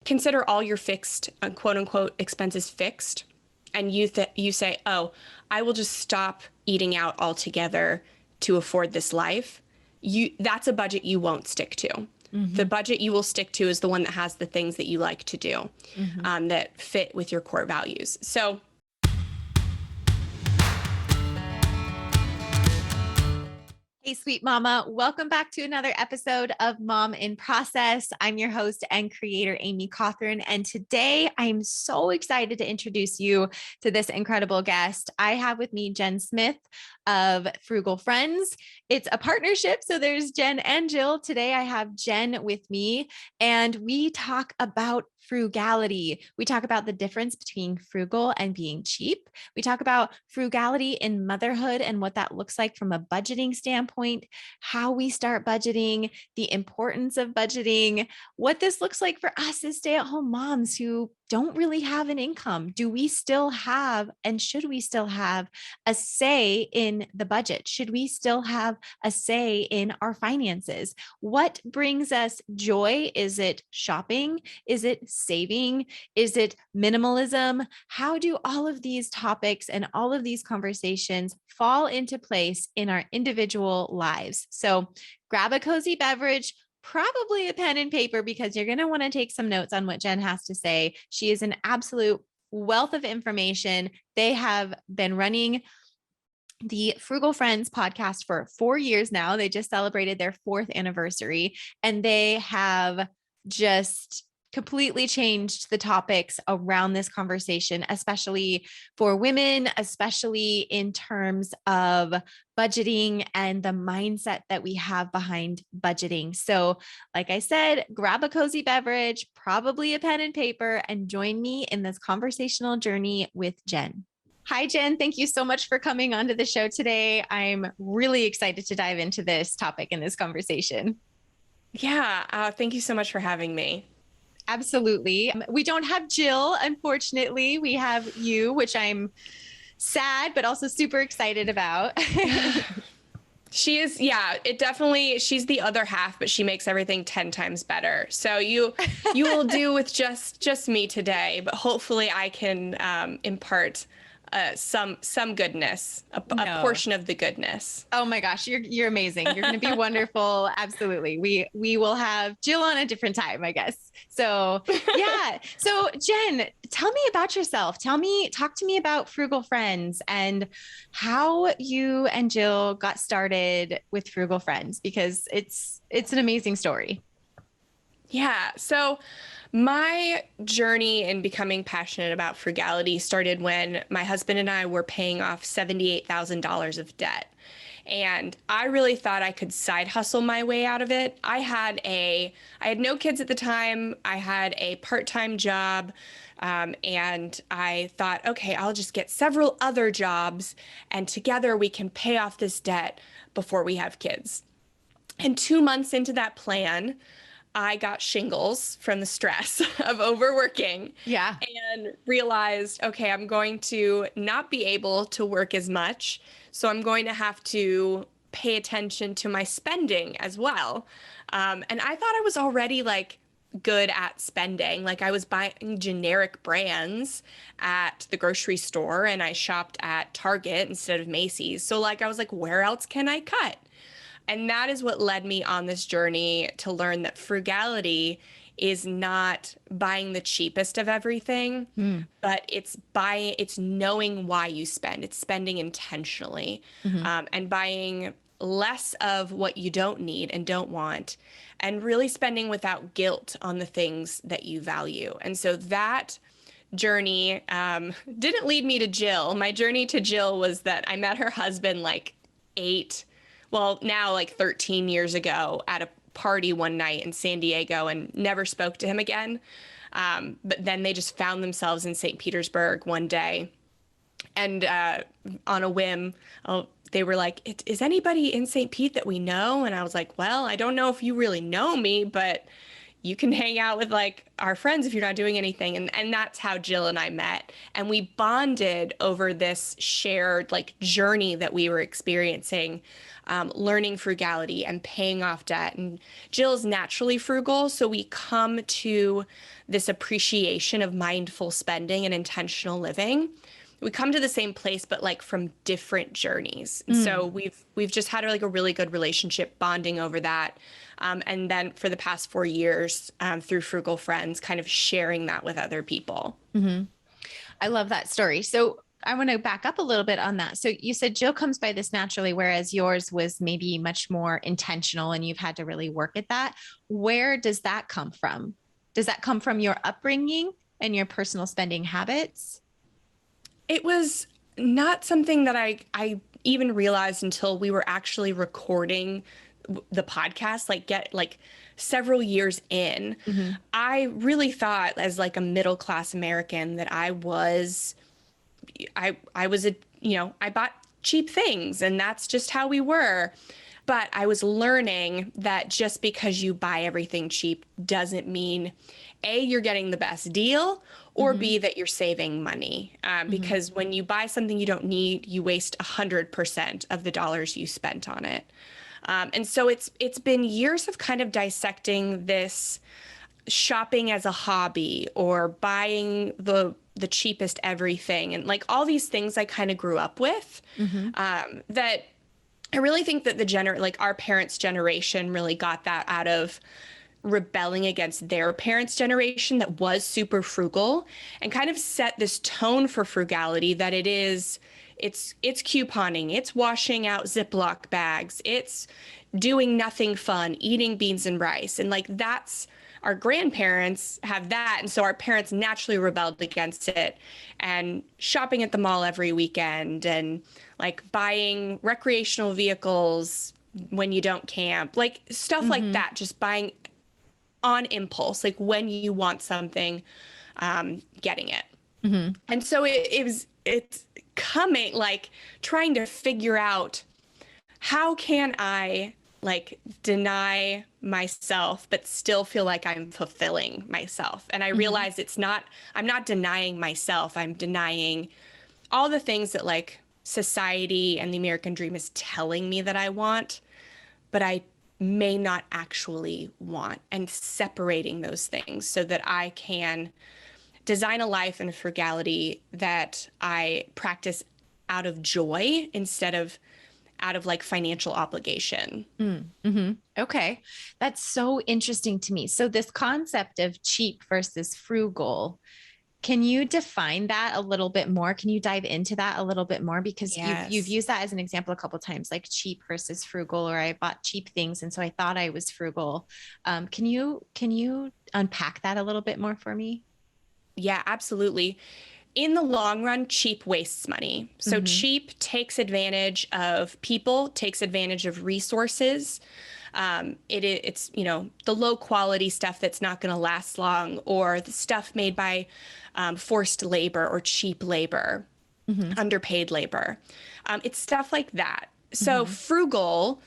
consider all your fixed, quote unquote, expenses fixed, and you say, oh, I will just stop eating out altogether to afford this life, that's a budget you won't stick to. The budget you will stick to is the one that has the things that you like to do, that fit with your core values. So hey, sweet mama. Welcome back to another episode of Mom in Process. I'm your host and creator, Amy Cawthorn. And today I'm so excited to introduce you to this incredible guest. I have with me Jen Smith of Frugal Friends. It's a partnership. So there's Jen and Jill. Today I have Jen with me and we talk about frugality. We talk about the difference between frugal and being cheap. We talk about frugality in motherhood and what that looks like from a budgeting standpoint, how we start budgeting, the importance of budgeting, what this looks like for us as stay-at-home moms who don't really have an income. Do we still have, and should we still have a say in the budget? Should we still have a say in our finances? What brings us joy? Is it shopping? Is it saving? Is it minimalism? How do all of these topics and all of these conversations fall into place in our individual lives? So grab a cozy beverage, probably a pen and paper, because you're going to want to take some notes on what Jen has to say. She is an absolute wealth of information. They have been running the Frugal Friends podcast for 4 years now. They just celebrated their 4th anniversary, and they have just completely changed the topics around this conversation, especially for women, especially in terms of budgeting and the mindset that we have behind budgeting. So, like I said, grab a cozy beverage, probably a pen and paper, and join me in this conversational journey with Jen. Hi, Jen. Thank you so much for coming onto the show today. I'm really excited to dive into this topic in this conversation. yeah, thank you so much for having me. Absolutely. We don't have Jill, unfortunately. We have you, which I'm sad, but also super excited about. She is, she's the other half, but she makes everything 10 times better. So you will do with just me today, but hopefully I can impart some goodness, a portion of the goodness. Oh my gosh, you're amazing. You're going to be wonderful. Absolutely. We will have Jill on a different time, I guess. So yeah. So Jen, tell me about yourself. Talk to me about Frugal Friends and how you and Jill got started with Frugal Friends, because it's an amazing story. Yeah. So my journey in becoming passionate about frugality started when my husband and I were paying off $78,000 of debt. And I really thought I could side hustle my way out of it. I had no kids at the time. I had a part-time job. And I thought, okay, I'll just get several other jobs and together we can pay off this debt before we have kids. And 2 months into that plan, I got shingles from the stress of overworking. Yeah. And realized, okay, I'm going to not be able to work as much. So I'm going to have to pay attention to my spending as well. And I thought I was already good at spending. Like I was buying generic brands at the grocery store and I shopped at Target instead of Macy's. So I was like, where else can I cut? And that is what led me on this journey to learn that frugality is not buying the cheapest of everything, but it's knowing why you spend. It's spending intentionally, and buying less of what you don't need and don't want, and really spending without guilt on the things that you value. And so that journey didn't lead me to Jill. My journey to Jill was that I met her husband now 13 years ago at a party one night in San Diego and never spoke to him again. But then they just found themselves in St. Petersburg one day. And on a whim, they were like, is anybody in St. Pete that we know? And I was like, well, I don't know if you really know me, but you can hang out with like our friends if you're not doing anything. And that's how Jill and I met. And we bonded over this shared like journey that we were experiencing, learning frugality and paying off debt. And Jill's naturally frugal. So we come to this appreciation of mindful spending and intentional living. We come to the same place, but like from different journeys. And so we've just had like a really good relationship bonding over that. And then for the past 4 years, through Frugal Friends, kind of sharing that with other people. I love that story. So I want to back up a little bit on that. So you said Jill comes by this naturally, whereas yours was maybe much more intentional and you've had to really work at that. Where does that come from? Does that come from your upbringing and your personal spending habits? It was not something that I even realized until we were actually recording the podcast, like several years in. I really thought as like a middle class American that I was a, I bought cheap things and that's just how we were. But I was learning that just because you buy everything cheap doesn't mean A, you're getting the best deal, or B, that you're saving money. Because when you buy something you don't need, you waste 100% of the dollars you spent on it. And so it's been years of kind of dissecting this shopping as a hobby or buying the cheapest everything and like all these things I kind of grew up with, that I really think that like our parents' generation really got that out of rebelling against their parents' generation that was super frugal and kind of set this tone for frugality that it's couponing, it's washing out Ziploc bags, it's doing nothing fun, eating beans and rice. And like that's our grandparents have that. And so our parents naturally rebelled against it and shopping at the mall every weekend and like buying recreational vehicles when you don't camp, like stuff like that, just buying on impulse, like when you want something, getting it. And so it's coming, like trying to figure out how can I like deny myself, but still feel like I'm fulfilling myself. And I realize I'm not denying myself. I'm denying all the things that like society and the American dream is telling me that I want, but I may not actually want, and separating those things so that I can design a life and frugality that I practice out of joy instead of out of like financial obligation. Okay. That's so interesting to me. So this concept of cheap versus frugal, can you define that a little bit more? Can you dive into that a little bit more? Because you've used that as an example a couple of times, like cheap versus frugal, or I bought cheap things and so I thought I was frugal. Can you unpack that a little bit more for me? Yeah, absolutely. In the long run, cheap wastes money. So cheap takes advantage of people, takes advantage of resources. It's, the low quality stuff that's not going to last long, or the stuff made by forced labor or cheap labor, underpaid labor. It's stuff like that. So frugal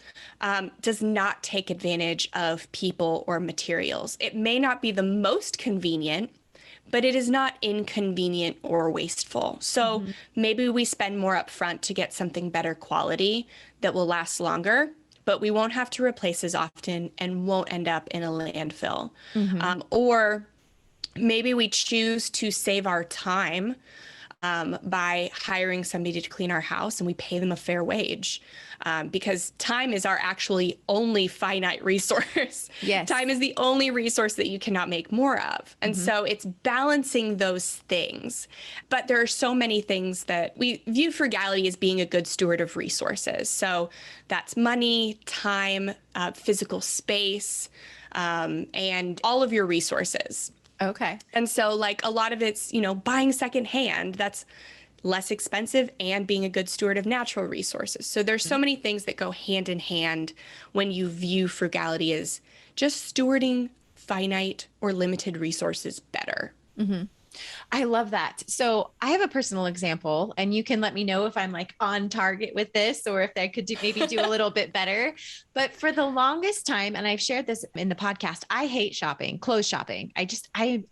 does not take advantage of people or materials. It may not be the most convenient, but it is not inconvenient or wasteful. So maybe we spend more upfront to get something better quality that will last longer, but we won't have to replace as often and won't end up in a landfill. Or maybe we choose to save our time by hiring somebody to clean our house, and we pay them a fair wage, because time is our actually only finite resource. Yes. Time is the only resource that you cannot make more of. And so it's balancing those things. But there are so many things that we view frugality as being a good steward of resources. So that's money, time, physical space, and all of your resources. Okay. And so like a lot of it's, buying secondhand, that's less expensive, and being a good steward of natural resources. So there's so many things that go hand in hand when you view frugality as just stewarding finite or limited resources better. I love that. So I have a personal example, and you can let me know if I'm like on target with this or if I could maybe do a little bit better. But for the longest time, and I've shared this in the podcast, I hate shopping, clothes shopping. I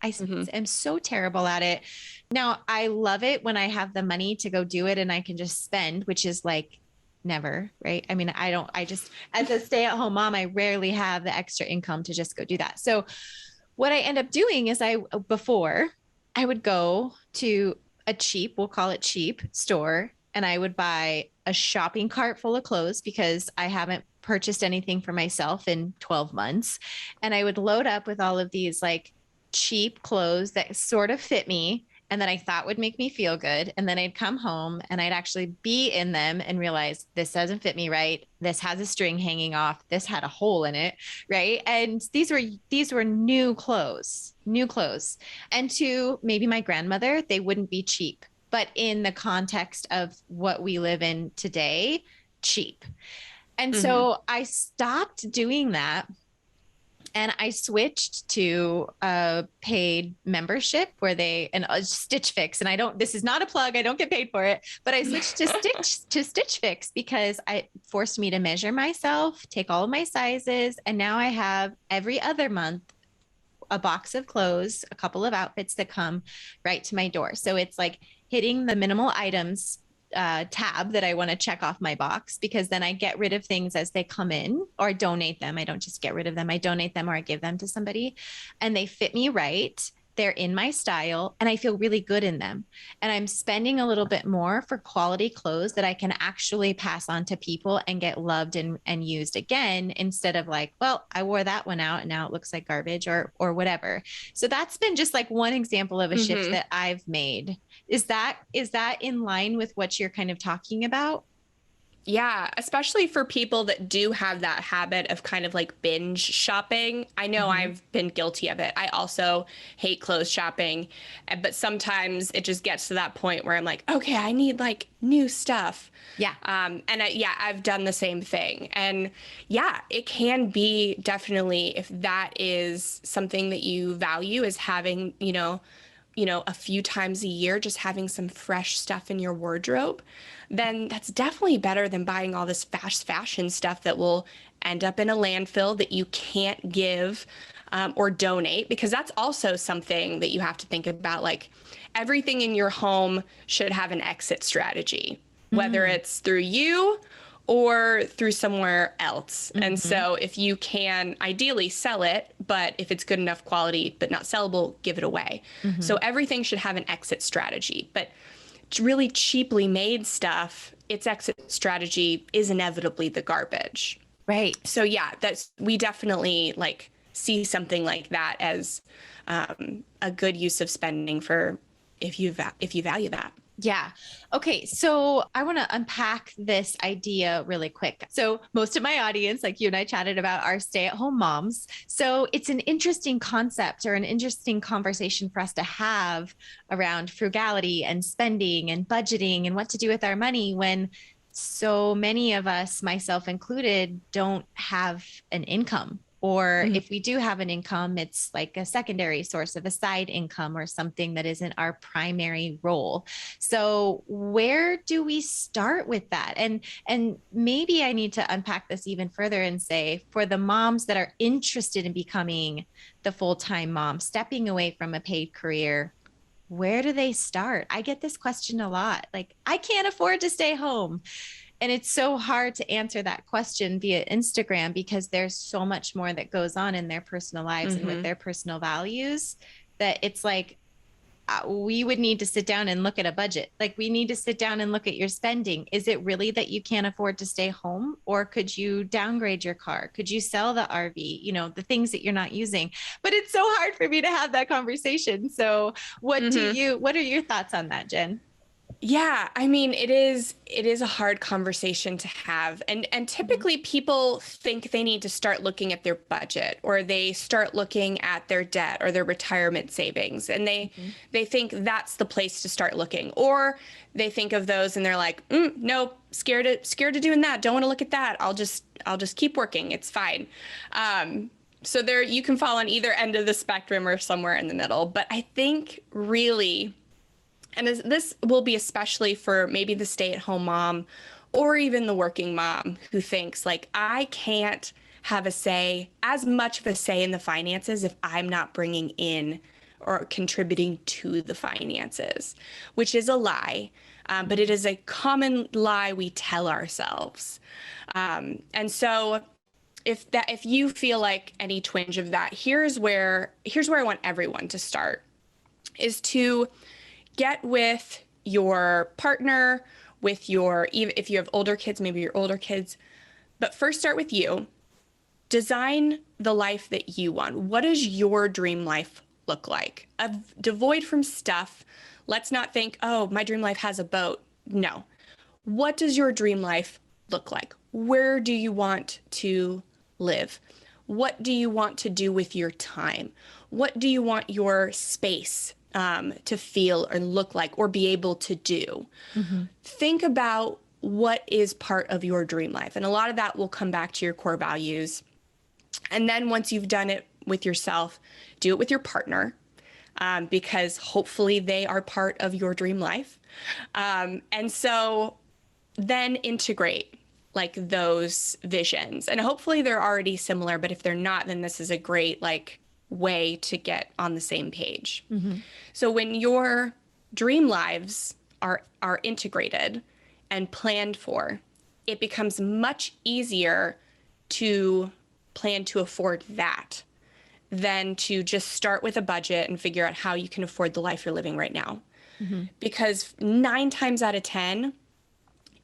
Hmm. am so terrible at it. Now I love it when I have the money to go do it and I can just spend, which is like never, right? I mean, I just, as a stay-at-home mom, I rarely have the extra income to just go do that. So what I end up doing is before I would go to a cheap, we'll call it cheap store, and I would buy a shopping cart full of clothes because I haven't purchased anything for myself in 12 months. And I would load up with all of these like cheap clothes that sort of fit me and that I thought would make me feel good. And then I'd come home and I'd actually be in them and realize this doesn't fit me right. This has a string hanging off. This had a hole in it, right? And these were new clothes, new clothes. And to maybe my grandmother, they wouldn't be cheap, but in the context of what we live in today, cheap. And Hmm. so I stopped doing that and I switched to a paid membership where and Stitch Fix. And this is not a plug. I don't get paid for it, but I switched to Stitch Fix because it forced me to measure myself, take all of my sizes. And now I have every other month a box of clothes, a couple of outfits that come right to my door. So it's like hitting the minimal items tab that I want to check off my box, because then I get rid of things as they come in or donate them. I don't just get rid of them. I donate them or I give them to somebody and they fit me right. They're in my style and I feel really good in them. And I'm spending a little bit more for quality clothes that I can actually pass on to people and get loved and used again, instead of like, well, I wore that one out and now it looks like garbage or whatever. So that's been just like one example of a shift Hmm. that I've made. Is that in line with what you're kind of talking about? Yeah, especially for people that do have that habit of kind of like binge shopping. I know Mm-hmm. I've been guilty of it. I also hate clothes shopping, but sometimes it just gets to that point where I'm like, okay, I need like new stuff. Yeah. Yeah, I've done the same thing. And yeah, it can be definitely, if that is something that you value, is having, a few times a year, just having some fresh stuff in your wardrobe, then that's definitely better than buying all this fast fashion stuff that will end up in a landfill that you can't give or donate, because that's also something that you have to think about. Like, everything in your home should have an exit strategy, whether Mm-hmm. it's through you or through somewhere else. And Mm-hmm. so if you can ideally sell it, but if it's good enough quality but not sellable, give it away. Mm-hmm. So everything should have an exit strategy. But really cheaply made stuff, its exit strategy is inevitably the garbage. Right. So yeah, we definitely like see something like that as a good use of spending for if you value that. Yeah. Okay. So I want to unpack this idea really quick. So, most of my audience, like you and I chatted about, are stay at home moms. So, it's an interesting concept or an interesting conversation for us to have around frugality and spending and budgeting and what to do with our money when so many of us, myself included, don't have an income. Or Mhm. if we do have an income, it's like a secondary source of a side income or something that isn't our primary role. So where do we start with that? And maybe I need to unpack this even further and say, for the moms that are interested in becoming the full-time mom, stepping away from a paid career, where do they start? I get this question a lot. Like, I can't afford to stay home. And it's so hard to answer that question via Instagram because there's so much more that goes on in their personal lives and with Mhm. their personal values, that it's like we would need to sit down and look at a budget. Like, we need to sit down and look at your spending. Is it really that you can't afford to stay home? Or could you downgrade your car? Could you sell the RV? The things that you're not using. But it's so hard for me to have that conversation. So Mhm. what are your thoughts on that, Jen? Yeah, I mean, it is a hard conversation to have. And Mhm. typically people think they need to start looking at their budget, or they start looking at their debt or their retirement savings, and Mhm. they think that's the place to start looking. Or they think of those and they're like, nope, scared of doing that. Don't want to look at that. I'll just keep working. It's fine. So there, you can fall on either end of the spectrum or somewhere in the middle. But I think really, and this will be especially for maybe the stay-at-home mom or even the working mom who thinks like, I can't have a say, as much of a say in the finances if I'm not bringing in or contributing to the finances, which is a lie. But it is a common lie we tell ourselves. And so if you feel like any twinge of that, here's where I want everyone to start, is to get with your partner, with your, even if you have older kids, maybe your older kids, but first start with you. Design the life that you want. What does your dream life look like? Devoid from stuff. Let's not think, oh, my dream life has a boat. No. What does your dream life look like? Where do you want to live? What do you want to do with your time? What do you want your space to feel or look like or be able to do? Mm-hmm. Think about what is part of your dream life. And a lot of that will come back to your core values. And then once you've done it with yourself, do it with your partner, because hopefully they are part of your dream life. And so then integrate like those visions. And hopefully they're already similar, but if they're not, then this is a great like way to get on the same page. Mm-hmm. So when your dream lives are integrated and planned for, it becomes much easier to plan to afford that than to just start with a budget and figure out how you can afford the life you're living right now. Mm-hmm. Because 9 times out of 10,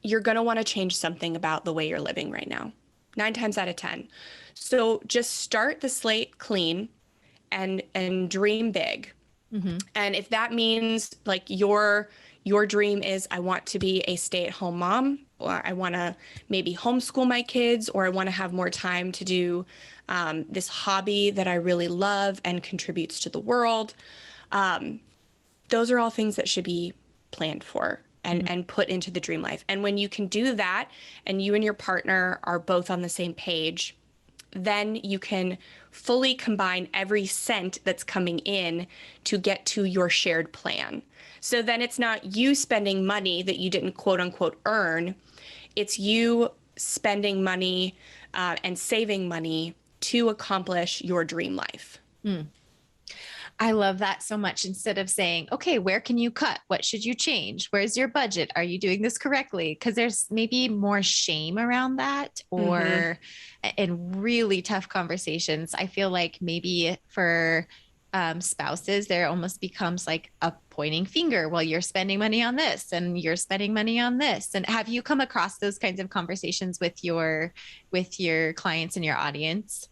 you're going to want to change something about the way you're living right now. 9 times out of 10. So just start the slate clean and dream big. Mm-hmm. And if that means like your dream is, I want to be a stay-at-home mom, or I want to maybe homeschool my kids, or I want to have more time to do this hobby that I really love and contributes to the world. Those are all things that should be planned for and put into the dream life. And when you can do that and you and your partner are both on the same page, then you can fully combine every cent that's coming in to get to your shared plan. So then it's not you spending money that you didn't quote unquote earn. It's you spending money and saving money to accomplish your dream life. Mm. I love that so much. Instead of saying, okay, where can you cut? What should you change? Where's your budget? Are you doing this correctly? Because there's maybe more shame around that, or in really tough conversations. I feel like maybe for spouses, there almost becomes like a pointing finger. Well, you're spending money on this and you're spending money on this. And have you come across those kinds of conversations with your clients and your audience?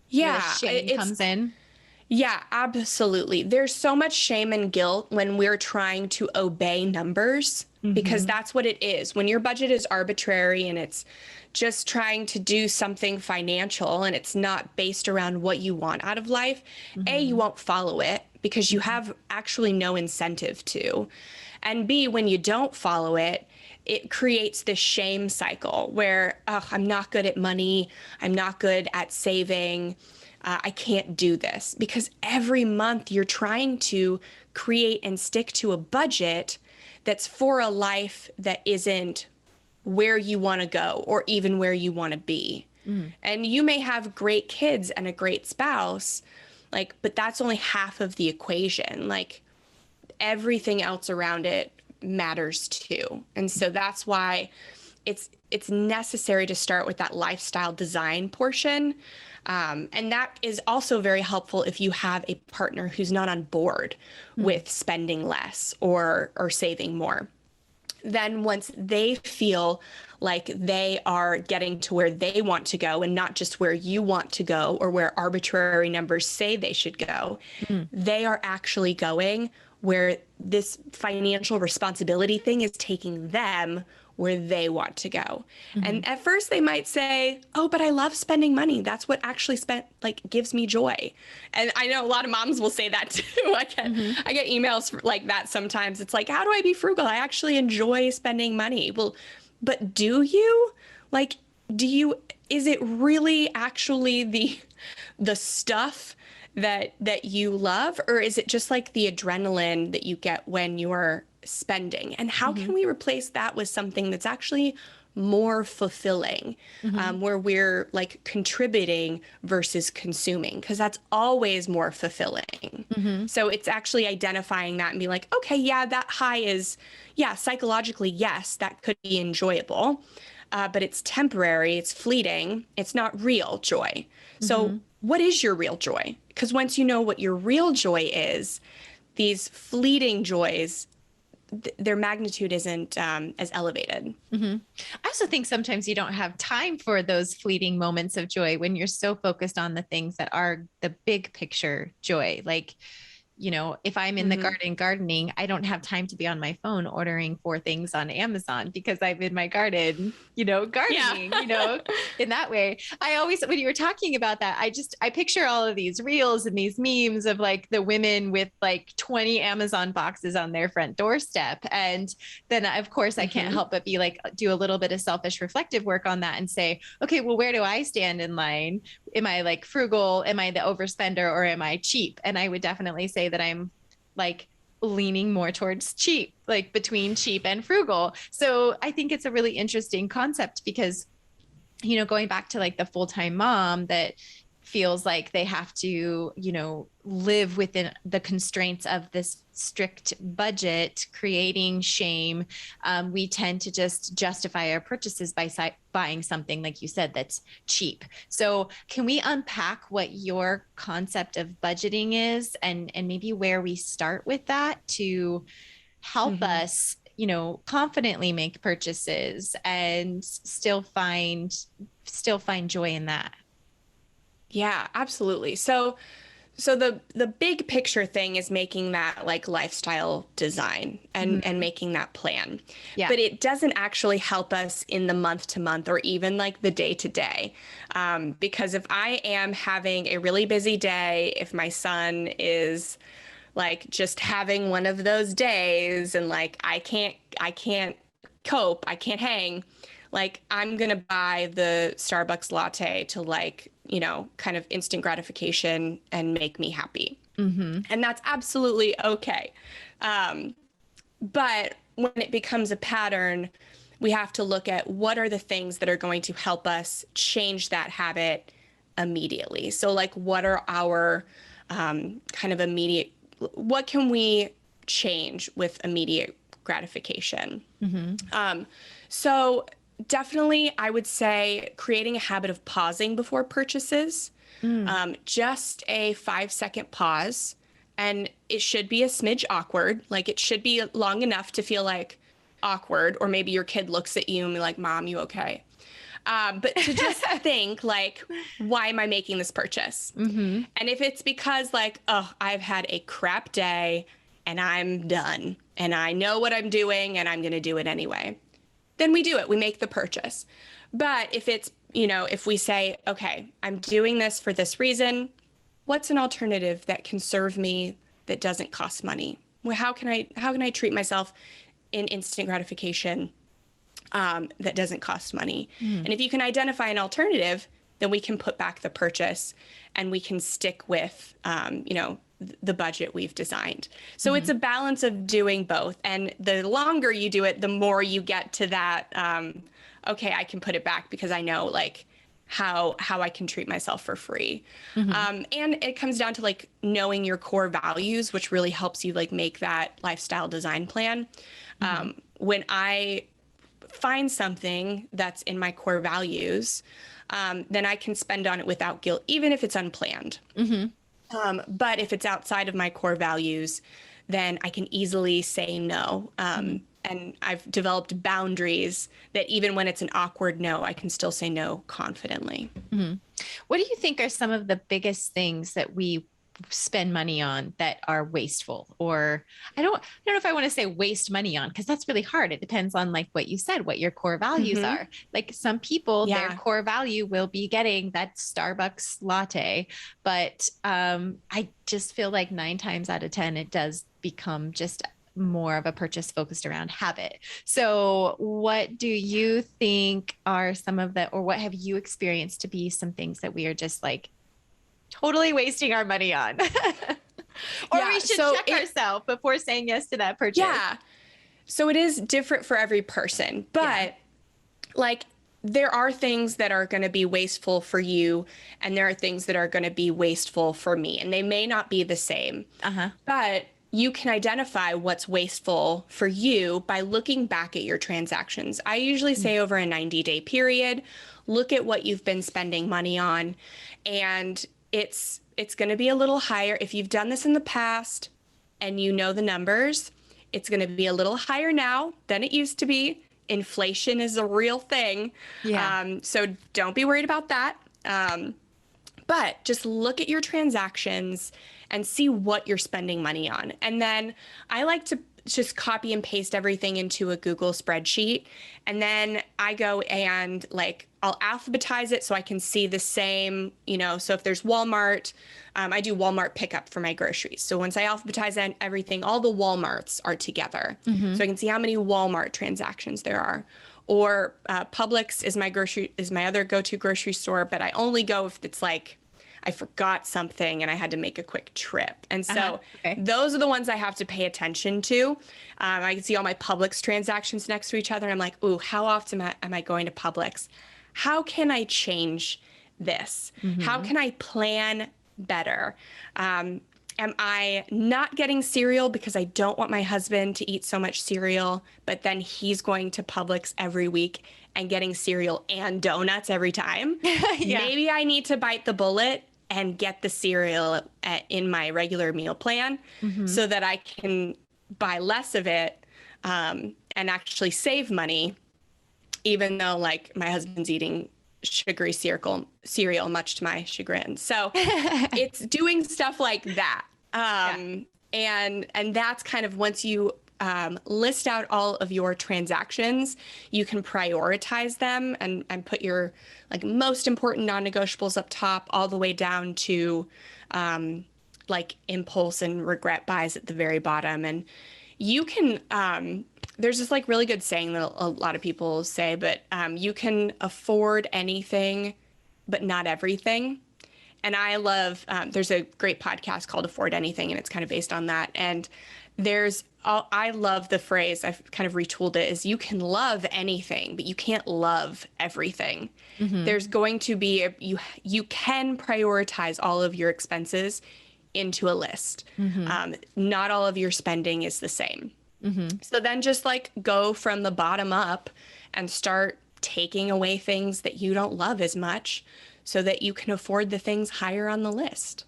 Yeah. Where the shame comes in? Yeah, absolutely. There's so much shame and guilt when we're trying to obey numbers, because that's what it is. When your budget is arbitrary and it's just trying to do something financial and it's not based around what you want out of life, A, you won't follow it because you have actually no incentive to. And B, when you don't follow it, it creates this shame cycle where, oh, I'm not good at money. I'm not good at saving. I can't do this, because every month you're trying to create and stick to a budget that's for a life that isn't where you want to go or even where you want to be. And you may have great kids and a great spouse, like, but that's only half of the equation. Like, everything else around it matters too. And so that's why it's necessary to start with that lifestyle design portion. And that is also very helpful if you have a partner who's not on board with spending less or saving more. Then once they feel like they are getting to where they want to go and not just where you want to go or where arbitrary numbers say they should go, they are actually going where this financial responsibility thing is taking them where they want to go. And at first they might say, oh, but I love spending money. That's what actually gives me joy. And I know a lot of moms will say that too. I get emails like that sometimes. It's like, how do I be frugal? I actually enjoy spending money. Well, but do you? Is it really actually the stuff that you love, or is it just like the adrenaline that you get when you're spending? And how Mm-hmm. can we replace that with something that's actually more fulfilling, Mm-hmm. where we're like contributing versus consuming? Because that's always more fulfilling. Mm-hmm. So it's actually identifying that and being like, okay, yeah, that high is, yeah, psychologically, yes, that could be enjoyable, but it's temporary, it's fleeting, it's not real joy. So, Mm-hmm. what is your real joy? Because once you know what your real joy is, these fleeting joys, their magnitude isn't as elevated. Mm-hmm. I also think sometimes you don't have time for those fleeting moments of joy when you're so focused on the things that are the big picture joy. Like, if I'm in the Mm-hmm. garden gardening, I don't have time to be on my phone ordering 4 things on Amazon because I'm in my garden, Yeah. gardening, in that way. I always, when you were talking about that, I picture all of these reels and these memes of like the women with like 20 Amazon boxes on their front doorstep. And then of course I can't Mm-hmm. help but be like, do a little bit of selfish reflective work on that and say, okay, well, where do I stand in line? Am I like frugal? Am I the overspender, or am I cheap? And I would definitely say that I'm like leaning more towards cheap, like between cheap and frugal. So I think it's a really interesting concept because, going back to like the full-time mom that feels like they have to, live within the constraints of this strict budget, creating shame. We tend to just justify our purchases by buying something, like you said, that's cheap. So can we unpack what your concept of budgeting is, and maybe where we start with that to help Mm-hmm. us, confidently make purchases and still find joy in that? Yeah, absolutely. So the big picture thing is making that like lifestyle design and Mm-hmm. making that plan. Yeah. But it doesn't actually help us in the month to month or even like the day to day. Because if I am having a really busy day, if my son is like just having one of those days and like I can't cope, I can't hang, like I'm gonna buy the Starbucks latte to like, kind of instant gratification and make me happy. Mm-hmm. And that's absolutely okay. But when it becomes a pattern, we have to look at what are the things that are going to help us change that habit immediately. So, like, what are our kind of immediate, what can we change with immediate gratification? Mm-hmm. So, definitely, I would say creating a habit of pausing before purchases, Mm. just a 5-second pause. And it should be a smidge awkward. Like it should be long enough to feel like awkward, or maybe your kid looks at you and be like, Mom, you okay? But to just think like, why am I making this purchase? Mm-hmm. And if it's because like, oh, I've had a crap day and I'm done and I know what I'm doing and I'm going to do it anyway, then we do it. We make the purchase. But if it's, if we say, okay, I'm doing this for this reason, what's an alternative that can serve me that doesn't cost money? Well, how can I treat myself in instant gratification that doesn't cost money? Mm. And if you can identify an alternative, then we can put back the purchase and we can stick with, the budget we've designed. So Mm-hmm. it's a balance of doing both. And the longer you do it, the more you get to that, okay, I can put it back because I know like how I can treat myself for free. Mm-hmm. And it comes down to like knowing your core values, which really helps you like make that lifestyle design plan. Mm-hmm. When I find something that's in my core values, then I can spend on it without guilt, even if it's unplanned. Mm-hmm. But if it's outside of my core values, then I can easily say no. Mm-hmm. And I've developed boundaries that even when it's an awkward no, I can still say no confidently. Mm-hmm. What do you think are some of the biggest things that we spend money on that are wasteful? Or I don't know if I want to say waste money on, because that's really hard. It depends on like what you said, what your core values Mm-hmm. are. Like some people, their Yeah. core value will be getting that Starbucks latte, but I just feel like 9 times out of 10 it does become just more of a purchase focused around habit. So what do you think are some of the, or what have you experienced to be some things that we are just like totally wasting our money on. Or Yeah, we should check ourselves before saying yes to that purchase. Yeah. So it is different for every person, but like there are things that are going to be wasteful for you and there are things that are going to be wasteful for me, and they may not be the same. But you can identify what's wasteful for you by looking back at your transactions. I usually say over a 90-day period, look at what you've been spending money on, and it's going to be a little higher if you've done this in the past and you know the numbers. It's going to be a little higher now than it used to be. Inflation is a real thing. So don't be worried about that. But just look at your transactions and see what you're spending money on. And then I like to just copy and paste everything into a Google spreadsheet. And then I go and like, I'll alphabetize it so I can see the same, so if there's Walmart, I do Walmart pickup for my groceries. So once I alphabetize everything, all the Walmarts are together. So I can see how many Walmart transactions there are. Or Publix is my other go-to grocery store, but I only go if it's like I forgot something and I had to make a quick trip. And so those are the ones I have to pay attention to. I can see all my Publix transactions next to each other. And I'm like, ooh, how often am I going to Publix? How can I change this? How can I plan better? Am I not getting cereal because I don't want my husband to eat so much cereal, but then he's going to Publix every week and getting cereal and donuts every time? Maybe I need to bite the bullet and get the cereal in my regular meal plan so that I can buy less of it and actually save money, even though like my husband's eating sugary cereal, much to my chagrin. So it's doing stuff like that. And that's kind of once you list out all of your transactions, you can prioritize them and put your like most important non-negotiables up top all the way down to like impulse and regret buys at the very bottom. And you can, there's this like really good saying that a lot of people say, but you can afford anything, but not everything. And I love, there's a great podcast called Afford Anything, and it's kind of based on that. And I love the phrase, I've kind of retooled it, is you can love anything, but you can't love everything. There's going to be, you can prioritize all of your expenses into a list. Not all of your spending is the same. So then just like go from the bottom up and start taking away things that you don't love as much so that you can afford the things higher on the list.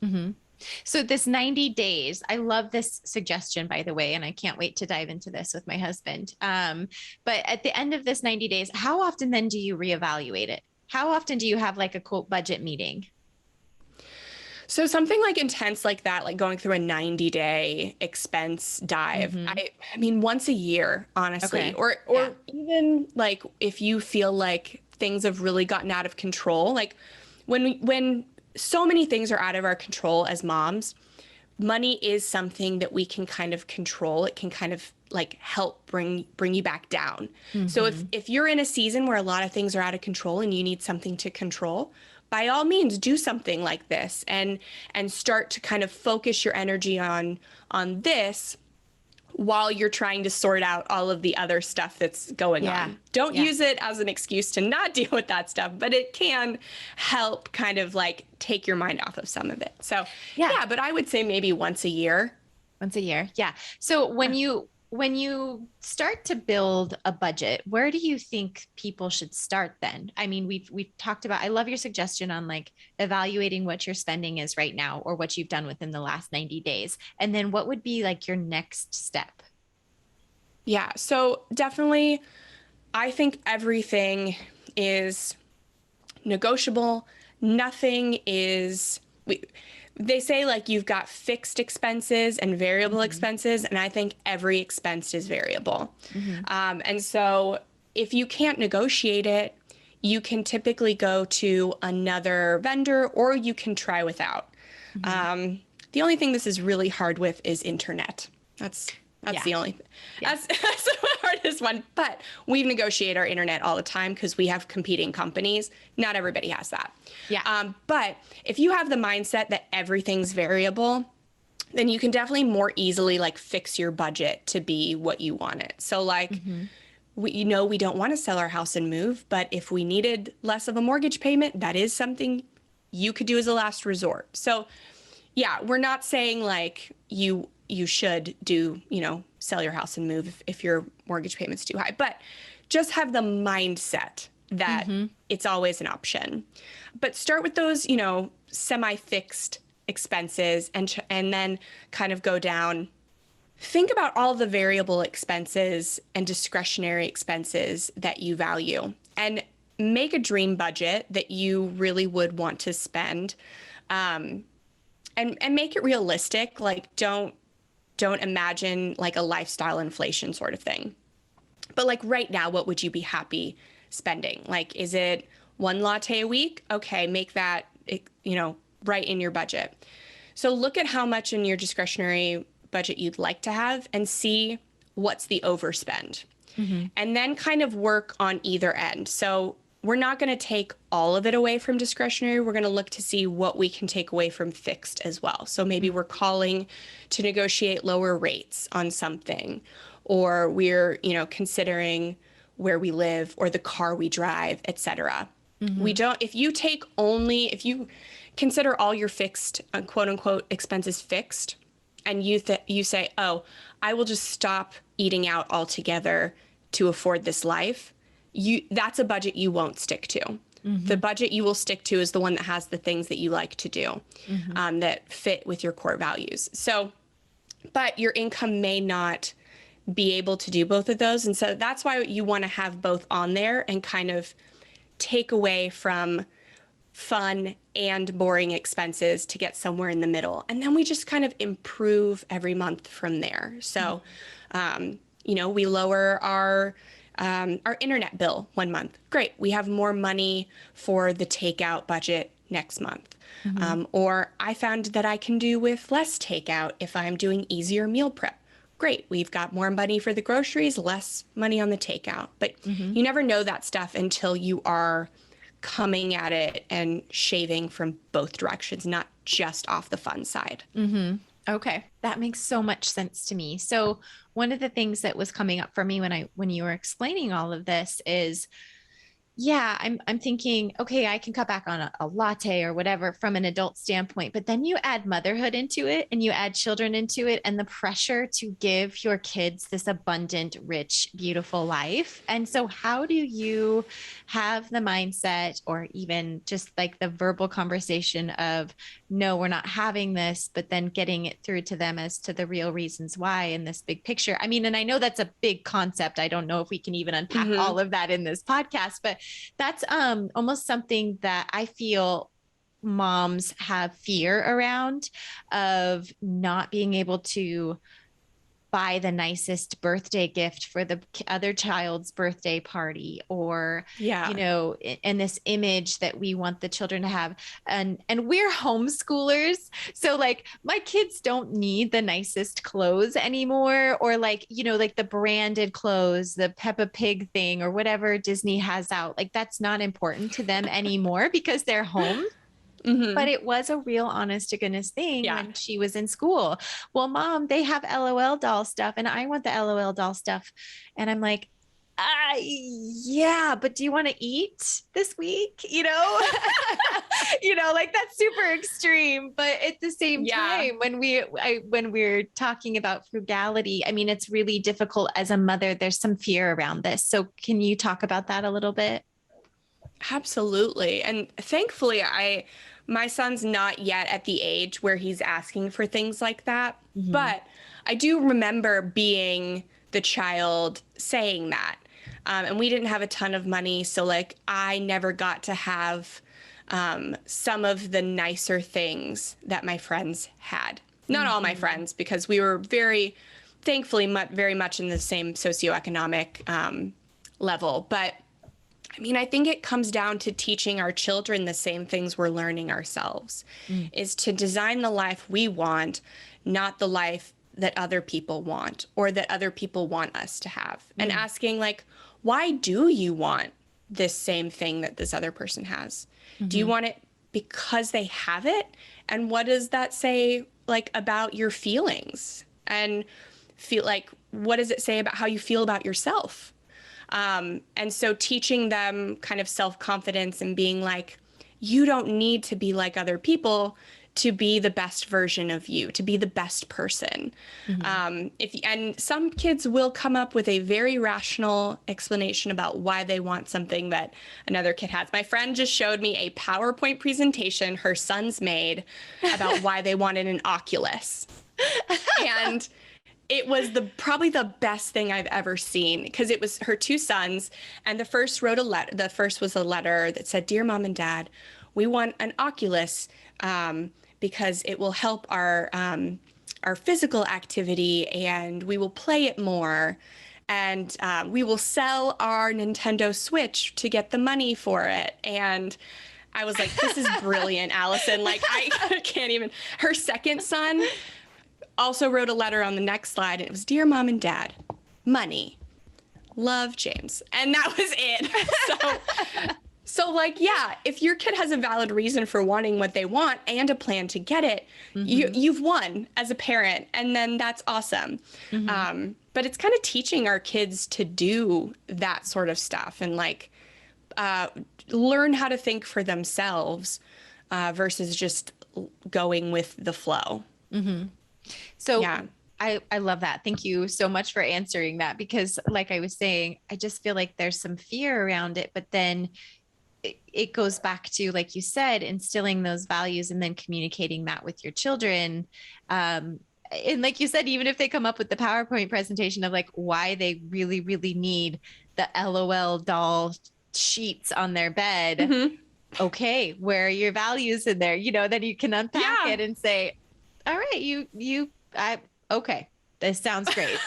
So this 90 days, I love this suggestion, by the way, and I can't wait to dive into this with my husband. But at the end of this 90 days, how often then do you reevaluate it? How often do you have like a quote budget meeting? So something like intense like that, like going through a 90-day expense dive, I mean, once a year, honestly, or even like if you feel like things have really gotten out of control, like when so many things are out of our control as moms, money is something that we can kind of control. It can kind of like help bring you back down. So if you're in a season where a lot of things are out of control and you need something to control, by all means do something like this and start to kind of focus your energy on this while you're trying to sort out all of the other stuff that's going on. Don't use it as an excuse to not deal with that stuff, but it can help kind of like take your mind off of some of it. So but I would say maybe once a year. Once a year. Yeah. So when you start to build a budget, where do you think people should start then? I mean, we've talked about, I love your suggestion on like evaluating what your spending is right now or what you've done within the last 90 days. And then what would be like your next step? Yeah. So definitely, I think everything is negotiable. Nothing is, they say like you've got fixed expenses and variable expenses, and I think every expense is variable. And so if you can't negotiate it, you can typically go to another vendor or you can try without. The only thing this is really hard with is internet. That's the only, that's the hardest hardest one. But we negotiate our internet all the time because we have competing companies. Not everybody has that. Yeah. But if you have the mindset that everything's variable, then you can definitely more easily like fix your budget to be what you want it. So like, we we don't want to sell our house and move, but if we needed less of a mortgage payment, that is something you could do as a last resort. So yeah, we're not saying like you should do, sell your house and move if your mortgage payment's too high, but just have the mindset that it's always an option. But start with those, semi-fixed expenses and then kind of go down. Think about all the variable expenses and discretionary expenses that you value and make a dream budget that you really would want to spend. And make it realistic. Like don't imagine like a lifestyle inflation sort of thing. But like right now, what would you be happy spending? Like, is it one latte a week? Okay, make that, right in your budget. So look at how much in your discretionary budget you'd like to have and see what's the overspend. And then kind of work on either end. So we're not going to take all of it away from discretionary. We're going to look to see what we can take away from fixed as well. So maybe we're calling to negotiate lower rates on something, or we're, considering where we live or the car we drive, etc. If you consider all your fixed, quote unquote, expenses fixed, and you say, oh, I will just stop eating out altogether to afford this life, that's a budget you won't stick to. The budget you will stick to is the one that has the things that you like to do, that fit with your core values. So, but your income may not be able to do both of those. And so that's why you want to have both on there and kind of take away from fun and boring expenses to get somewhere in the middle. And then we just kind of improve every month from there. So, we lower our internet bill one month. Great. We have more money for the takeout budget next month. Or I found that I can do with less takeout if I'm doing easier meal prep. Great. We've got more money for the groceries, less money on the takeout. But you never know that stuff until you are coming at it and shaving from both directions, not just off the fun side. Okay. That makes so much sense to me. So one of the things that was coming up for me when you were explaining all of this is, yeah, I'm thinking, okay, I can cut back on a latte or whatever from an adult standpoint, but then you add motherhood into it and you add children into it and the pressure to give your kids this abundant, rich, beautiful life. And so how do you have the mindset or even just like the verbal conversation of, no, we're not having this, but then getting it through to them as to the real reasons why in this big picture? I mean, and I know that's a big concept. I don't know if we can even unpack all of that in this podcast, but that's almost something that I feel moms have fear around, of not being able to buy the nicest birthday gift for the other child's birthday party, or, and this image that we want the children to have. And we're homeschoolers. So like my kids don't need the nicest clothes anymore, or like, like the branded clothes, the Peppa Pig thing or whatever Disney has out. Like that's not important to them anymore because they're home. But it was a real honest to goodness thing when she was in school. Well, Mom, they have LOL doll stuff and I want the LOL doll stuff. And I'm like, yeah, but do you want to eat this week? Like that's super extreme. But at the same time, when we're talking about frugality, I mean, it's really difficult as a mother. There's some fear around this. So can you talk about that a little bit? Absolutely. And thankfully, my son's not yet at the age where he's asking for things like that. But I do remember being the child saying that. And we didn't have a ton of money. So like I never got to have some of the nicer things that my friends had. Not all my friends, because we were thankfully very much in the same socioeconomic level. But I mean, I think it comes down to teaching our children the same things we're learning ourselves, is to design the life we want, not the life that other people want or that other people want us to have, and Mm. asking like, why do you want this same thing that this other person has? Do you Mhm. want it because they have it? And what does that say like about your feelings? And feel like, what does it say about how you feel about yourself? And so teaching them kind of self-confidence and being like, you don't need to be like other people to be the best version of you, to be the best person. Mhm. And some kids will come up with a very rational explanation about why they want something that another kid has. My friend just showed me a PowerPoint presentation her sons made about why they wanted an Oculus. And it was probably the best thing I've ever seen, because it was her two sons, and the first wrote a letter. The first was a letter that said, "Dear Mom and Dad, we want an Oculus because it will help our physical activity, and we will play it more, and we will sell our Nintendo Switch to get the money for it." And I was like, "This is brilliant, Allison." Like, I can't even. Her second son also wrote a letter on the next slide, and it was, "Dear Mom and Dad, money, love, James." And that was it. So like, yeah, if your kid has a valid reason for wanting what they want and a plan to get it, Mhm. you've won as a parent, and then that's awesome. Mhm. But it's kind of teaching our kids to do that sort of stuff and like uh, learn how to think for themselves versus just going with the flow. Mhm. So Yeah. I love that. Thank you so much for answering that, because like I was saying, I just feel like there's some fear around it, but then it goes back to, like you said, instilling those values and then communicating that with your children. And like you said, even if they come up with the PowerPoint presentation of like why they really, really need the LOL doll sheets on their bed, Hmm. okay, where are your values in there? Then you can unpack Yeah. it and say, all right, okay, this sounds great.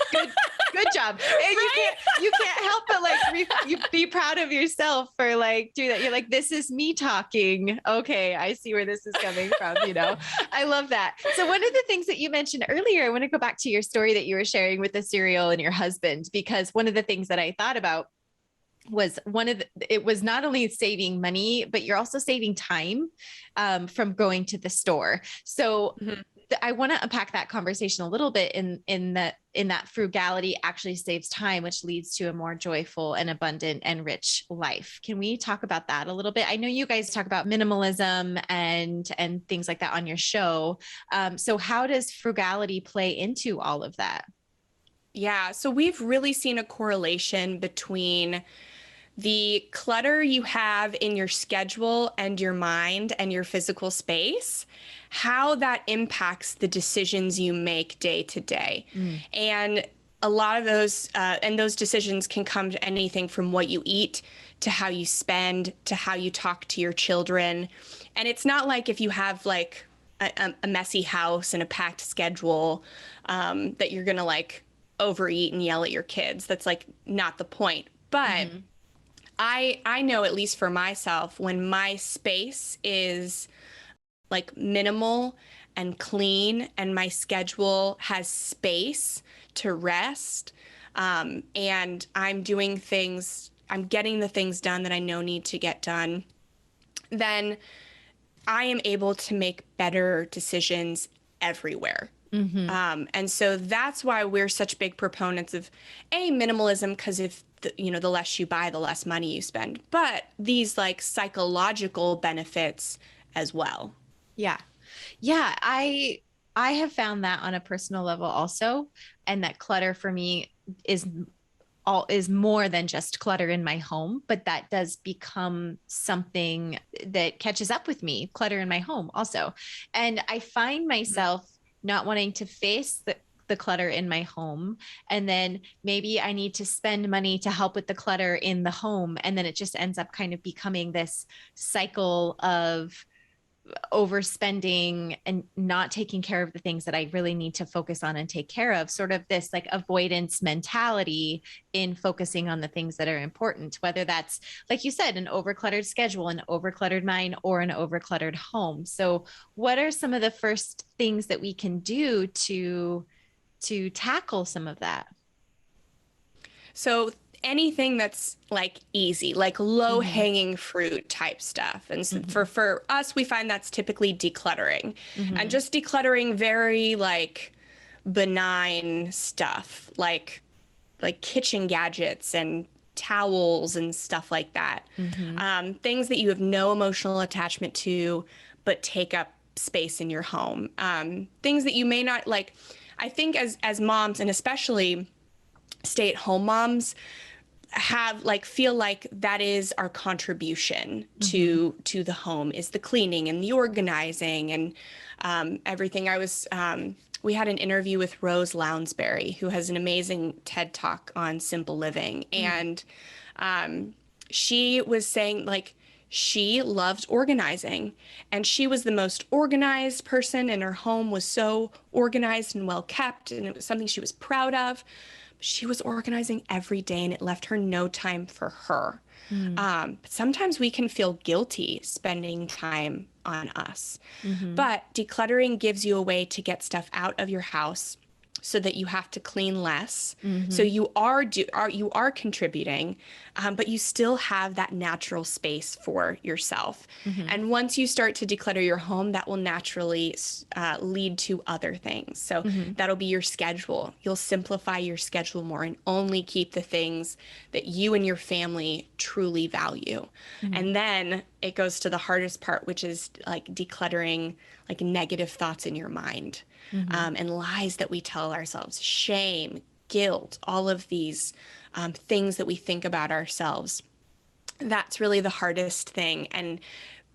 Good job. And Right? you can't help but like you be proud of yourself for like doing that. You're like, this is me talking. Okay, I see where this is coming from. I love that. So one of the things that you mentioned earlier, I want to go back to your story that you were sharing with the cereal and your husband, because one of the things that I thought about was it was not only saving money, but you're also saving time from going to the store. So Mhm. I want to unpack that conversation a little bit in that frugality actually saves time, which leads to a more joyful and abundant and rich life. Can we talk about that a little bit? I know you guys talk about minimalism and things like that on your show. So how does frugality play into all of that? Yeah, so we've really seen a correlation between the clutter you have in your schedule and your mind and your physical space, how that impacts the decisions you make day to day. Mm. And a lot of those decisions can come to anything from what you eat to how you spend to how you talk to your children. And it's not like if you have like a messy house and a packed schedule that you're gonna like overeat and yell at your kids. That's like not the point. But Mm-hmm. I know, at least for myself, when my space is like minimal and clean and my schedule has space to rest, and I'm getting the things done that I know need to get done, then I am able to make better decisions everywhere. Mm-hmm. And so that's why we're such big proponents of minimalism, because if the less you buy, the less money you spend, but these like psychological benefits as well. Yeah. Yeah, I have found that on a personal level also, and that clutter for me is is more than just clutter in my home, but that does become something that catches up with me, clutter in my home also. And I find myself not wanting to face the clutter in my home. And then maybe I need to spend money to help with the clutter in the home. And then it just ends up kind of becoming this cycle of overspending and not taking care of the things that I really need to focus on and take care of, sort of this like avoidance mentality in focusing on the things that are important, whether that's, like you said, an overcluttered schedule, an overcluttered mind, or an overcluttered home. So what are some of the first things that we can do to tackle some of that? So anything that's like easy, like low hanging fruit type stuff. And so for us, we find that's typically decluttering, and just decluttering very like benign stuff, like kitchen gadgets and towels and stuff like that. Things that you have no emotional attachment to, but take up space in your home. Things that you may not like. I think as moms, and especially stay-at-home moms, have like feel like that is our contribution to the home, is the cleaning and the organizing and everything. We had an interview with Rose Lounsbury, who has an amazing TED Talk on simple living, and she was saying like she loved organizing, and she was the most organized person, and her home was so organized and well kept, and it was something she was proud of. She was organizing every day, and it left her no time for her. But sometimes we can feel guilty spending time on us. But decluttering gives you a way to get stuff out of your house so that you have to clean less. So you are contributing, but you still have that natural space for yourself. And once you start to declutter your home, that will naturally lead to other things. So that'll be your schedule. You'll simplify your schedule more and only keep the things that you and your family truly value. And then it goes to the hardest part, which is like decluttering like negative thoughts in your mind. And lies that we tell ourselves, shame, guilt, all of these things that we think about ourselves. That's really the hardest thing. And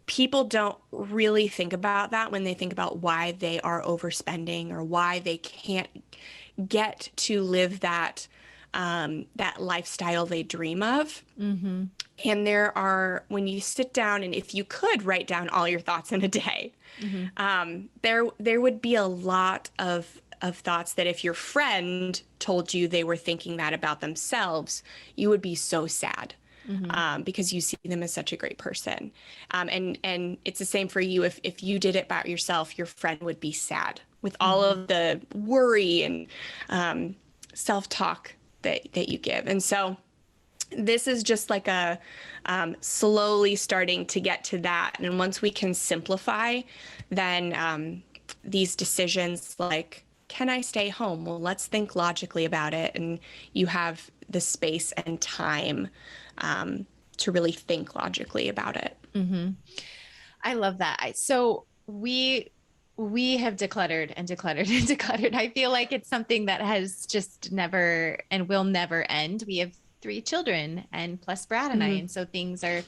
people don't really think about that when they think about why they are overspending or why they can't get to live that lifestyle they dream of. And there are, when you sit down, and if you could write down all your thoughts in a day, there would be a lot of thoughts that if your friend told you they were thinking that about themselves, you would be so sad. Because you see them as such a great person. And it's the same for you. If you did it about yourself, your friend would be sad with all of the worry and self-talk that you give. And so this is just like a slowly starting to get to that. And once we can simplify, then these decisions like, can I stay home? Well, let's think logically about it. And you have the space and time to really think logically about it. I love that. So we have decluttered and decluttered and decluttered. I feel like it's something that has just never and will never end. We have 3 children and plus Brad and I. And so things are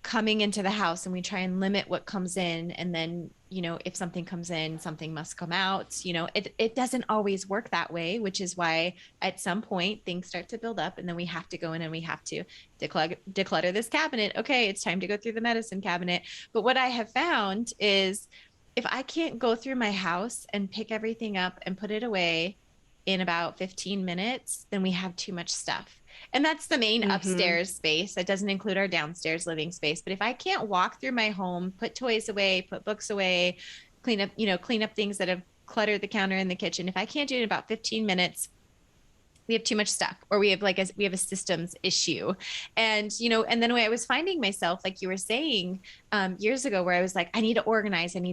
coming into the house and we try and limit what comes in. And then, you know, if something comes in, something must come out. You know, it doesn't always work that way, which is why at some point things start to build up and then we have to go in and we have to declutter this cabinet. Okay, it's time to go through the medicine cabinet. But what I have found is if I can't go through my house and pick everything up and put it away in about 15 minutes, then we have too much stuff. And that's the main upstairs space. That doesn't include our downstairs living space. But if I can't walk through my home, put toys away, put books away, clean up things that have cluttered the counter in the kitchen, if I can't do it in about 15 minutes, we have too much stuff, or we have a systems issue. And, you know, and then I was finding myself, like you were saying years ago, where I was like, I need to organize. And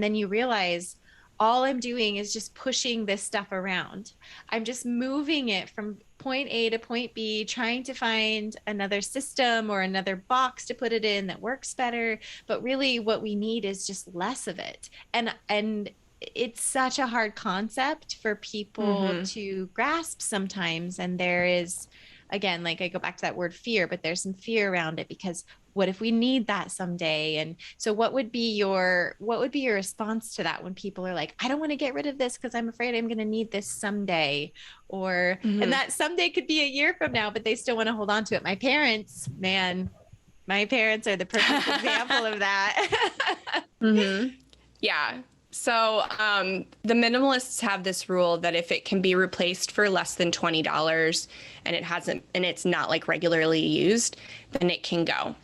then you realize all I'm doing is just pushing this stuff around. I'm just moving it from point A to point B, trying to find another system or another box to put it in that works better. But really what we need is just less of it. And it's such a hard concept for people to grasp sometimes. And there is, again, like I go back to that word fear, but there's some fear around it because what if we need that someday? And so what would be your response to that when people are like, I don't want to get rid of this because I'm afraid I'm going to need this someday, or, and that someday could be a year from now, but they still want to hold on to it. My parents are the perfect example of that. Yeah. So the minimalists have this rule that if it can be replaced for less than $20 and it's not like regularly used, then it can go.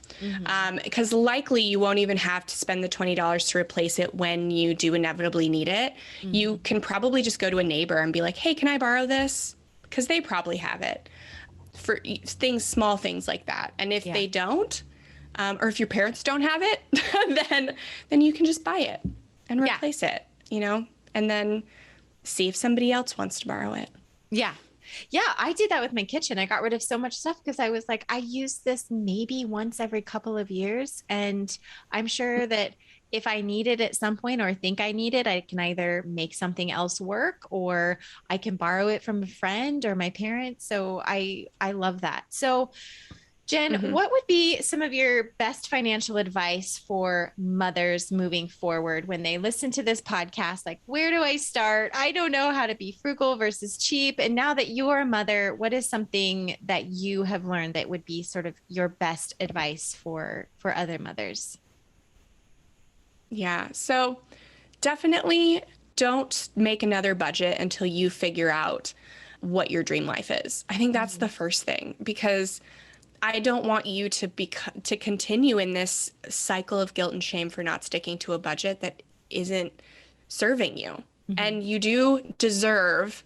Because likely you won't even have to spend the $20 to replace it when you do inevitably need it. You can probably just go to a neighbor and be like, hey, can I borrow this? Because they probably have it for things, small things like that. And if they don't, or if your parents don't have it, then you can just buy it and replace it, and then see if somebody else wants to borrow it. Yeah. Yeah. I did that with my kitchen. I got rid of so much stuff because I was like, I use this maybe once every couple of years. And I'm sure that if I need it at some point or think I need it, I can either make something else work or I can borrow it from a friend or my parents. So I love that. So Jen, what would be some of your best financial advice for mothers moving forward when they listen to this podcast? Like, where do I start? I don't know how to be frugal versus cheap. And now that you're a mother, what is something that you have learned that would be sort of your best advice for other mothers? Yeah. So definitely don't make another budget until you figure out what your dream life is. I think that's the first thing, because I don't want you to continue in this cycle of guilt and shame for not sticking to a budget that isn't serving you. And you do deserve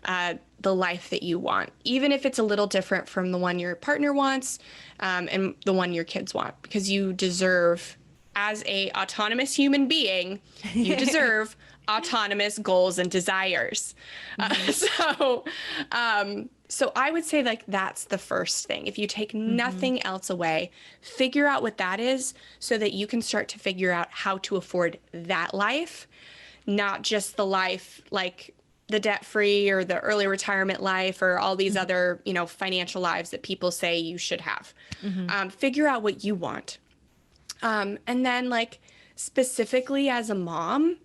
the life that you want, even if it's a little different from the one your partner wants and the one your kids want, because you deserve, as a autonomous human being, you deserve autonomous goals and desires. So I would say like that's the first thing. If you take nothing else away, figure out what that is so that you can start to figure out how to afford that life, not just the life like the debt-free or the early retirement life or all these other, financial lives that people say you should have. Figure out what you want. And then like specifically as a mom,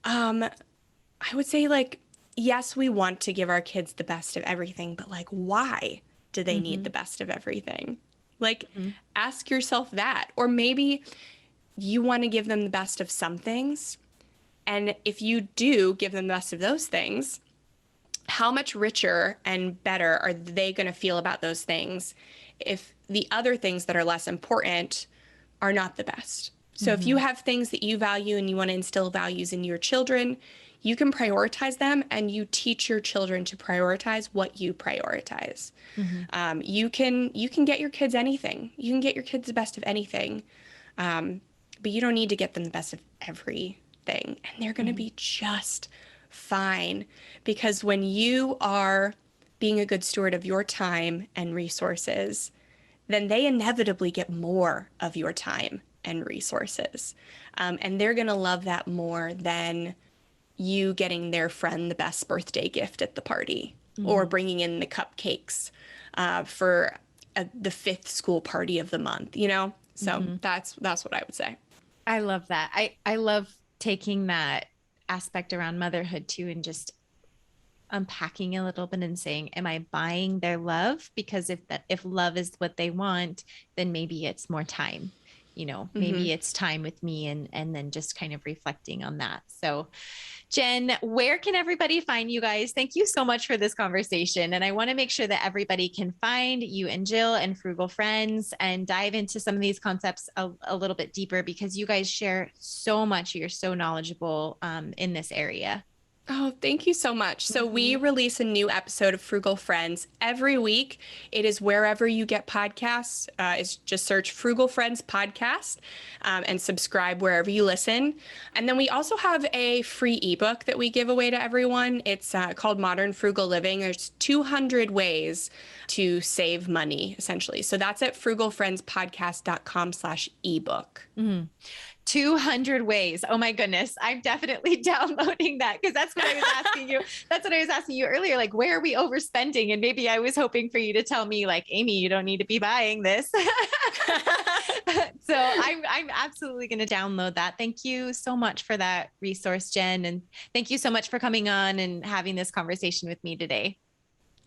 I would say like, yes, we want to give our kids the best of everything, but like, why do they need the best of everything? Like, ask yourself that. Or maybe you want to give them the best of some things. And if you do give them the best of those things, how much richer and better are they going to feel about those things if the other things that are less important are not the best? So if you have things that you value and you want to instill values in your children, you can prioritize them, and you teach your children to prioritize what you prioritize. You can get your kids anything. You can get your kids the best of anything, but you don't need to get them the best of everything. And they're going to be just fine, because when you are being a good steward of your time and resources, then they inevitably get more of your time and resources. And they're going to love that more than you getting their friend the best birthday gift at the party or bringing in the cupcakes for the 5th school party of the month, So that's what I would say. I love that. I love taking that aspect around motherhood too, and just unpacking a little bit and saying, am I buying their love? Because if love is what they want, then maybe it's more time, maybe it's time with me, and then just kind of reflecting on that. So Jen, where can everybody find you guys? Thank you so much for this conversation. And I want to make sure that everybody can find you and Jill and Frugal Friends and dive into some of these concepts a little bit deeper, because you guys share so much. You're so knowledgeable in this area. Oh, thank you so much. So we release a new episode of Frugal Friends every week. It is wherever you get podcasts. It's just search Frugal Friends podcast and subscribe wherever you listen. And then we also have a free ebook that we give away to everyone. It's called Modern Frugal Living. There's 200 ways to save money, essentially. So that's at frugalfriendspodcast.com/ebook. 200 ways. Oh my goodness. I'm definitely downloading that, because that's what I was asking you. That's what I was asking you earlier. Like, where are we overspending? And maybe I was hoping for you to tell me like, Amy, you don't need to be buying this. So I'm absolutely going to download that. Thank you so much for that resource, Jen. And thank you so much for coming on and having this conversation with me today.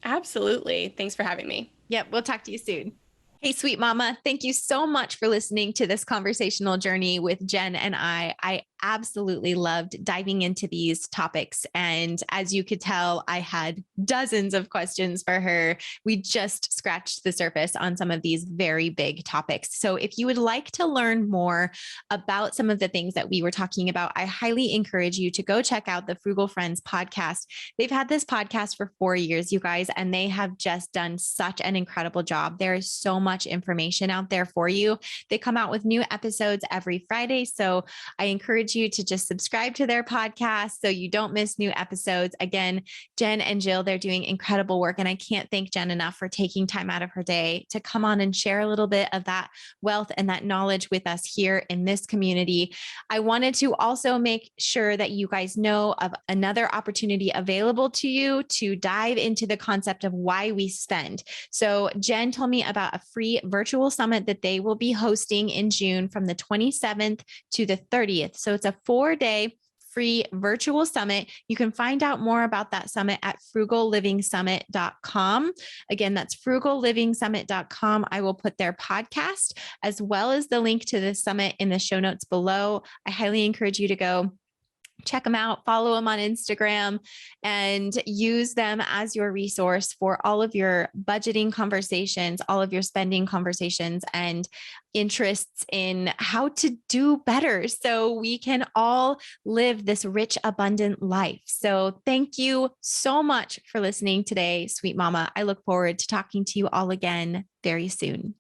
Absolutely. Thanks for having me. Yep. We'll talk to you soon. Hey, sweet mama. Thank you so much for listening to this conversational journey with Jen and I. I absolutely loved diving into these topics. And as you could tell, I had dozens of questions for her. We just scratched the surface on some of these very big topics. So if you would like to learn more about some of the things that we were talking about, I highly encourage you to go check out the Frugal Friends podcast. They've had this podcast for 4 years, you guys, and they have just done such an incredible job. There is so much information out there for you. They come out with new episodes every Friday. So I encourage you to just subscribe to their podcast so you don't miss new episodes. Again, Jen and Jill, they're doing incredible work. And I can't thank Jen enough for taking time out of her day to come on and share a little bit of that wealth and that knowledge with us here in this community. I wanted to also make sure that you guys know of another opportunity available to you to dive into the concept of why we spend. So Jen told me about a free virtual summit that they will be hosting in June from the 27th to the 30th. So it's a 4-day free virtual summit. You can find out more about that summit at frugallivingsummit.com. Again, that's frugallivingsummit.com. I will put their podcast as well as the link to the summit in the show notes below. I highly encourage you to go check them out, follow them on Instagram, and use them as your resource for all of your budgeting conversations, all of your spending conversations, and interests in how to do better so we can all live this rich, abundant life. So thank you so much for listening today, sweet mama. I look forward to talking to you all again very soon.